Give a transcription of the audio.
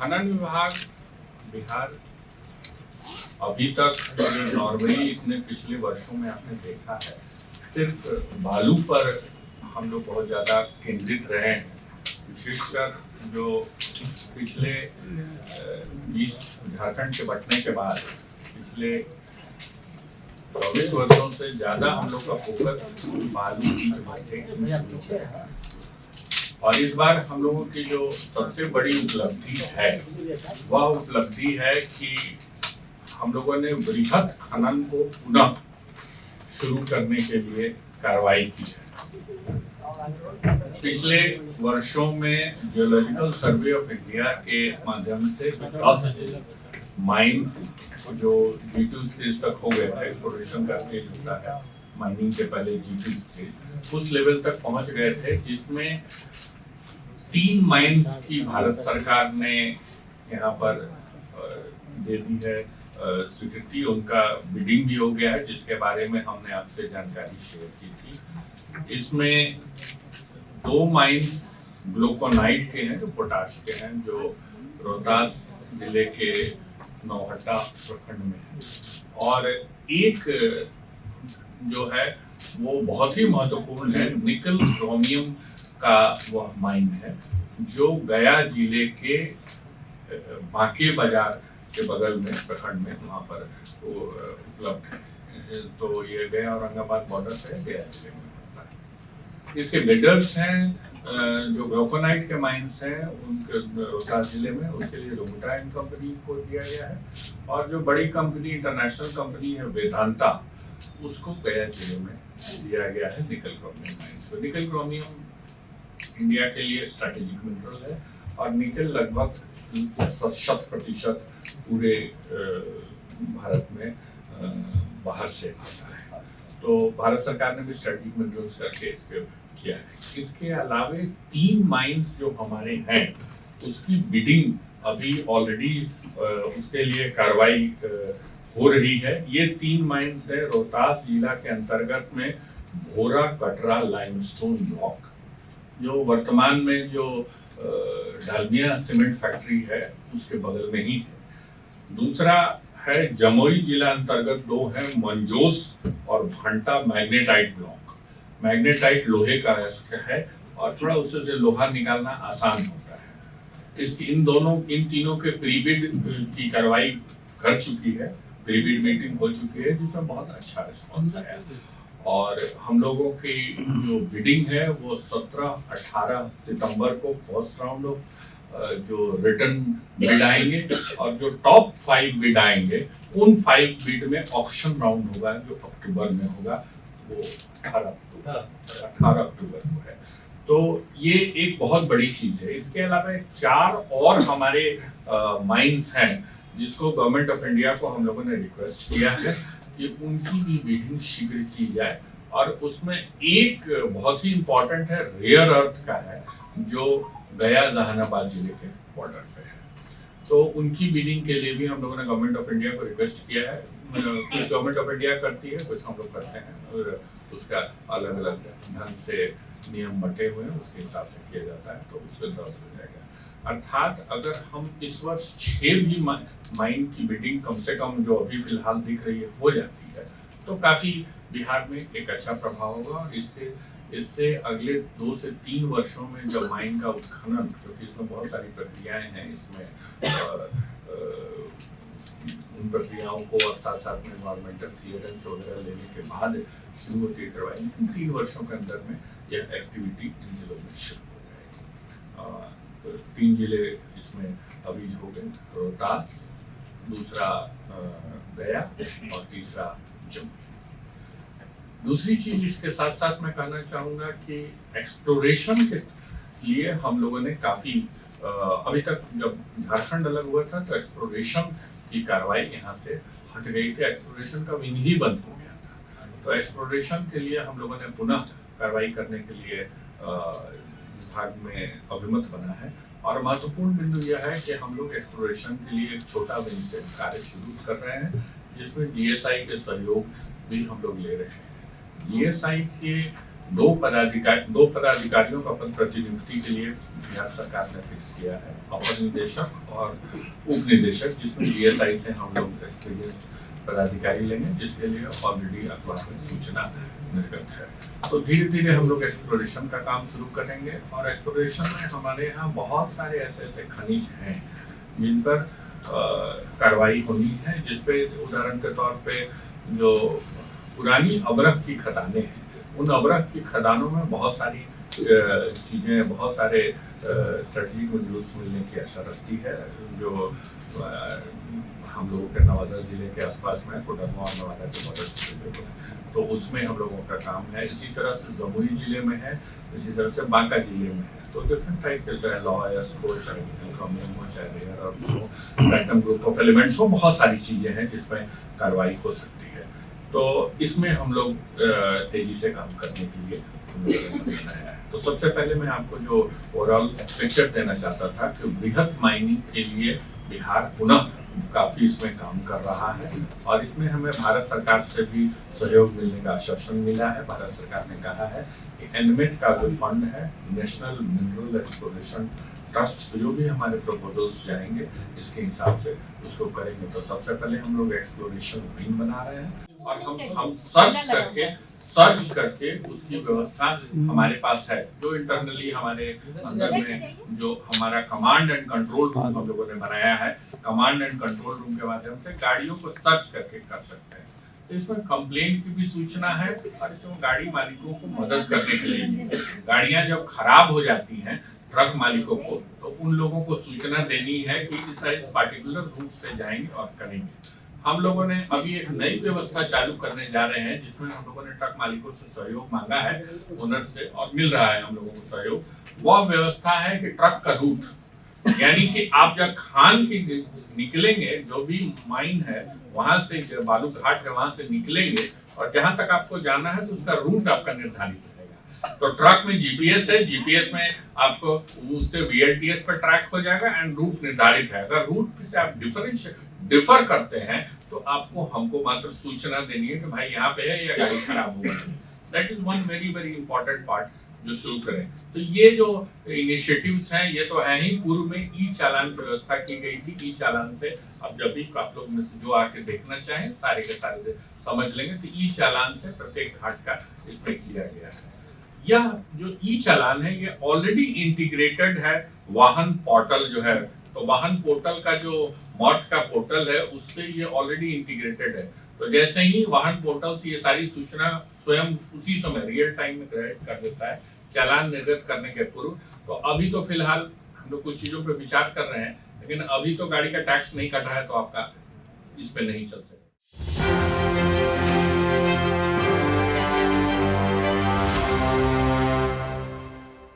खनन विभाग बिहार अभी तक नॉर्मली इतने पिछले वर्षों में आपने देखा है सिर्फ बालू पर हम लोग बहुत ज़्यादा केंद्रित रहे हैं। विशेषकर जो पिछले 20 झारखंड के बंटने के बाद पिछले 24 वर्षों से ज़्यादा हम लोग का फोकस बालू की मार्केट में है। और इस बार हम लोगों की जो सबसे बड़ी उपलब्धि है वह उपलब्धि है कि हम लोगों ने वृहद खनन को पुनः शुरू करने के लिए कार्रवाई की है। पिछले वर्षों में जियोलॉजिकल सर्वे ऑफ इंडिया के माध्यम से 10 माइंस जो G2 स्टेज तक हो गए थे, एक्सप्लोरेशन का स्टेज होता है माइनिंग के पहले G2 स्टेज, उस लेवल तक पहुंच गए थे, जिसमें 3 माइंस की भारत सरकार ने यहाँ पर दे दी है स्वीकृति। उनका बिडिंग भी हो गया है, जिसके बारे में हमने आपसे जानकारी शेयर की थी। इसमें 2 माइंस ग्लूकोनाइट के हैं जो पोटाश के हैं, जो रोहतास जिले के नौहट्टा प्रखंड में है, और एक जो है वो बहुत ही महत्वपूर्ण है, निकल क्रोमियम का वह माइन है जो गया जिले के बांके बाजार के बगल में प्रखंड में वहाँ पर उपलब्ध है। तो ये गया औरंगाबाद बॉर्डर पे गया जिले में पड़ता है। इसके बिडर्स हैं जो ग्लूकोनाइट के माइंस हैं उनके रोहतास जिले में, उसके लिए रोबोटाइन कंपनी को दिया गया है, और जो बड़ी कंपनी इंटरनेशनल कंपनी है वेदांता, उसको गया जिले में दिया गया है निकल क्रोमियम माइंस को। निकल क्रोमियम इंडिया के लिए स्ट्रैटेजिक मिनरल है और निकल लगभग 100% पूरे भारत में बाहर से आता है। तो भारत सरकार ने भी स्ट्रैटेजिक मिनरल्स करके इसके किया है। इसके अलावे 3 माइंस जो हमारे हैं उसकी बिडिंग अभी ऑलरेडी उसके लिए कार्रवाई हो रही है। ये 3 माइंस है रोहतास जिला के अंतर्गत में भोरा कटरा लाइमस्टोन ब्लॉक, जो वर्तमान में जो डालमिया सीमेंट फैक्ट्री है उसके बगल में ही है। दूसरा है जमुई जिला अंतर्गत 2 है मंजोस और भंटा मैग्नेटाइट ब्लॉक। मैग्नेटाइट लोहे का है और थोड़ा उससे से लोहा निकालना आसान होता है। इन तीनों के प्रीबिड की कार्रवाई कर चुकी है, प्रीबिड मीटिंग हो चुकी है, जिसमें बहुत अच्छा रिस्पॉन्स है। और हम लोगों की जो बिडिंग है वो 17-18 सितंबर को फर्स्ट राउंड ऑफ जो रिटर्न बिड आएंगे, और जो टॉप 5 बिड आएंगे उन 5 बिड में ऑक्शन राउंड होगा जो अक्टूबर में होगा, वो 18 अक्टूबर को है। तो ये एक बहुत बड़ी चीज है। इसके अलावा 4 और हमारे माइंस हैं जिसको गवर्नमेंट ऑफ इंडिया को हम लोगों ने रिक्वेस्ट किया है कि उनकी भी बिडिंग शीघ्र की जाए, और उसमें एक बहुत ही इम्पोर्टेंट है, रेयर अर्थ का है, जो गया जहानाबाद जिले के बॉर्डर पे है। तो उनकी बिडिंग के लिए भी हम लोगों ने गवर्नमेंट ऑफ इंडिया को रिक्वेस्ट किया है। कुछ गवर्नमेंट ऑफ इंडिया करती है, कुछ हम लोग करते हैं, और उसका अलग अलग ढंग से नियम बटे हुए हैं, उसके हिसाब से किया जाता है, तो उसको ध्वस्त हो जाएगा। अर्थात अगर हम इस वर्ष 6 भी माइन की बिडिंग कम से कम जो अभी फिलहाल दिख रही है हो जाती है, तो काफी बिहार में एक अच्छा प्रभाव होगा। और इससे अगले 2 से 3 वर्षों में जब माइन का उत्खनन, क्योंकि इसमें बहुत सारी प्रक्रियाएं हैं, इसमें उन प्रक्रियाओं को और साथ साथ में एनवायरमेंटल क्लियरेंस वगैरह लेने के बाद शुरू होती है करवाई, लेकिन 3 वर्षों के अंदर में यह एक्टिविटी इन जिलों में शुरू हो जाएगी। 3 जिले इसमें अभी हो गए, रोहतास, दूसरा गया और तीसरा जमुई। दूसरी चीज इसके साथ साथ मैं कहना चाहूंगा कि एक्सप्लोरेशन के लिए हम लोगों ने काफी अभी तक, जब झारखंड अलग हुआ था तो एक्सप्लोरेशन की कार्रवाई यहाँ से हट गई थी, एक्सप्लोरेशन का विंग ही बंद हो गया था। तो एक्सप्लोरेशन के लिए हम लोगों ने पुनः कार्रवाई करने के लिए विभाग में अभिमत बना है। और महत्वपूर्ण बिंदु यह है कि हम लोग एक्सप्लोरेशन के लिए एक छोटा विंग से कार्य शुरू कर रहे हैं, जिसमें GSI के सहयोग भी हम लोग ले रहे हैं। GSI के दो पदाधिकारियों का पद प्रतिनियुक्ति के लिए बिहार सरकार ने फिक्स किया है, अपर निदेशक और उप निदेशक, जिसमें DSI से हम लोग एक्सपीरियंस्ड पदाधिकारी लेंगे, जिसके लिए ऑलरेडी अखबार में सूचना निर्गत है। तो धीरे धीरे हम लोग एक्सप्लोरेशन का काम शुरू करेंगे, और एक्सप्लोरेशन में हमारे यहाँ बहुत सारे ऐसे खनिज हैं जिन पर कार्रवाई होनी है, जिसपे उदाहरण के तौर पे जो पुरानी अब्रक की खदानें हैं, उन अब्रक की खदानों में बहुत सारी चीज़ें, बहुत सारे स्ट्रेटजिक मिनरल्स मिलने की आशा रहती है, जो हम लोगों के नवादा ज़िले के आसपास में, कोडरमा और नवादा के बॉर्डर से, तो उसमें हम लोगों का काम है। इसी तरह से जमुई ज़िले में है, इसी तरह से बांका ज़िले में है। तो डिफरेंट टाइप के, चाहे लॉयर्स हो, चाहे क्रमिंग हो, चाहे रेयर अर्थ हो, रैंडम ग्रुप ऑफ एलिमेंट्स हो, बहुत सारी चीज़ें हैं जिसमें कार्रवाई हो सकती है। तो इसमें हम लोग तेजी से काम करने के लिए बनाया है। तो सबसे पहले मैं आपको जो ओवरऑल पिक्चर देना चाहता था कि बृहद माइनिंग के लिए बिहार पुनः काफ़ी इसमें काम कर रहा है, और इसमें हमें भारत सरकार से भी सहयोग मिलने का आश्वासन मिला है। भारत सरकार ने कहा है कि एनमेट का जो फंड है, नेशनल मिनरल एक्सप्लोरेशन ट्रस्ट, जो भी हमारे प्रपोजल्स जाएंगे इसके हिसाब से उसको करेंगे। तो सबसे पहले हम लोग एक्सप्लोरेशन विंग बना रहे हैं, और हम सर्च करके उसकी व्यवस्था हमारे पास है, जो इंटरनली हमारे अंदर में जो हमारा कमांड एंड कंट्रोल रूम हम लोगों ने बनाया है, कमांड एंड कंट्रोल रूम के माध्यम से गाड़ियों को सर्च करके कर सकते हैं। तो इसमें कंप्लेंट की भी सूचना है, और इसमें गाड़ी मालिकों को मदद करने के लिए भी, गाड़ियां जब खराब हो जाती हैं ट्रक मालिकों को, तो उन लोगों को सूचना देनी है कि इस पार्टिकुलर रूट से जाएंगे और करेंगे। हम लोगों ने अभी एक नई व्यवस्था चालू करने जा रहे हैं, जिसमें हम लोगों ने ट्रक मालिकों से सहयोग मांगा है, ओनर से, और मिल रहा है हम लोगों को सहयोग। वह व्यवस्था है कि ट्रक का रूट, यानी कि आप जब खान की निकलेंगे, जो भी माइन है वहां से, बालू घाट है वहां से निकलेंगे, और जहां तक आपको जाना है तो उसका रूट आपका निर्धारित रहेगा। तो ट्रक में जीपीएस है, जीपीएस में आपको उससे VLTS पर ट्रैक हो जाएगा एंड रूट निर्धारित है। अगर रूट से आप डिफर करते हैं तो आपको हमको मात्र सूचना देनी है कि भाई यहाँ पे है या गाड़ी खराब हो गई। That is one very very important part जो शुरू करें। तो ये जो इनिशिएटिव्स हैं, ये तो है ही। पूर्व में ई चालान की व्यवस्था की गई थी। ई चालान से अब जब भी आप लोग में से जो आके देखना चाहें, सारे के सारे समझ लेंगे। तो ई चालान से प्रत्येक घाट का इसमें किया गया है। यह जो ई चालान है, ये ऑलरेडी इंटीग्रेटेड है वाहन पोर्टल जो है। तो वाहन पोर्टल का जो मॉट का पोर्टल है, उससे ये ऑलरेडी इंटीग्रेटेड है। तो जैसे ही वाहन पोर्टल से ये सारी सूचना स्वयं उसी समय रियल टाइम में क्रिएट कर देता है, चालान निर्गत करने के पूर्व। तो अभी तो फिलहाल हम लोग कुछ चीजों पे विचार कर रहे हैं, लेकिन अभी तो गाड़ी का टैक्स नहीं कटा है, तो आपका इस पे नहीं चल सकता।